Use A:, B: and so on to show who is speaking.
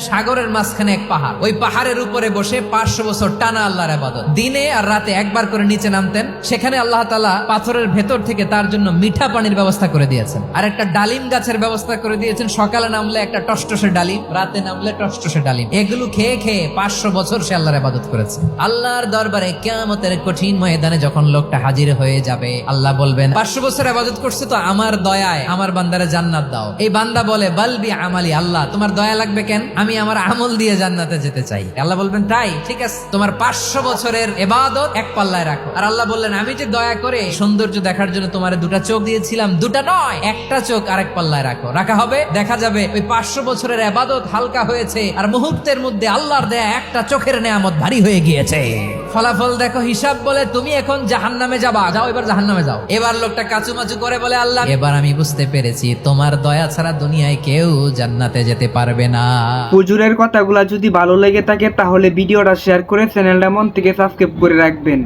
A: সাগরের মাঝখানে এক পাহাড়, ওই পাহাড়ের উপরে বসে 500 বছর টানা আল্লাহর ইবাদত। দিনে আর রাতে একবার করে নিচে নামতেন। সেখানে আল্লাহ তাআলা পাথরের ভেতর থেকে তার জন্য মিঠা পানির ব্যবস্থা করে দিয়েছেন, আর একটা ডালিম গাছের ব্যবস্থা করে দিয়েছেন। সকালে নামলে একটা টসটসে ডালিম, রাতে নামলে টসটসে ডালিম। এগুলো খেয়ে খেয়ে 500 বছর সে আল্লাহর ইবাদত করেছে। আল্লাহর দরবারে কিয়ামতের কঠিন ময়দানে যখন লোকটা হাজির হয়ে যাবে, আল্লাহ বলবেন 500 বছর ইবাদত করছে তো আমার দয়ায় আমার বান্দারে জান্নাত দাও। এই বান্দা বলে বালবি আমালি, আল্লাহ তোমার দয়া লাগবে কেন, আমি আমার আমল দিয়ে জান্নাতে যেতে চাই। আল্লাহ বলবেন তাই, ঠিক আছে, তোমার 500 বছরের ইবাদত এক পাল্লায় রাখো। আর আল্লাহ বললেন আমি যে দয়া করে সৌন্দর্য দেখার জন্য তোমার দুটা চোখ দিয়েছিলাম, দুটা নয় একটা চোখ আরেক পাল্লায় রাখো। রাখা হবে, দেখা যাবে ওই 500 বছরের ইবাদত হালকা হয়েছে, আর মুহূর্তের মধ্যে আল্লাহর দেয়া একটা চোখের নেয়ামত ভারী হয়ে গিয়েছে। ফলাফল দেখো, হিসাব বলে তুমি এখন জাহান্নামে যাবা, যাও এবার জাহান্নামে যাও। এবার লোকটা কাচুমাচু করে বলে আল্লাহ এবার আমি বুঝতে পেরেছি তোমার দয়া ছাড়া দুনিয়ায় কেউ জান্নাতে যেতে পারবে না।
B: হুজুরের কথাগুলা যদি ভালো লেগে থাকে তাহলে ভিডিওটা শেয়ার করে চ্যানেলটা মন থেকে সাবস্ক্রাইব করে রাখবেন।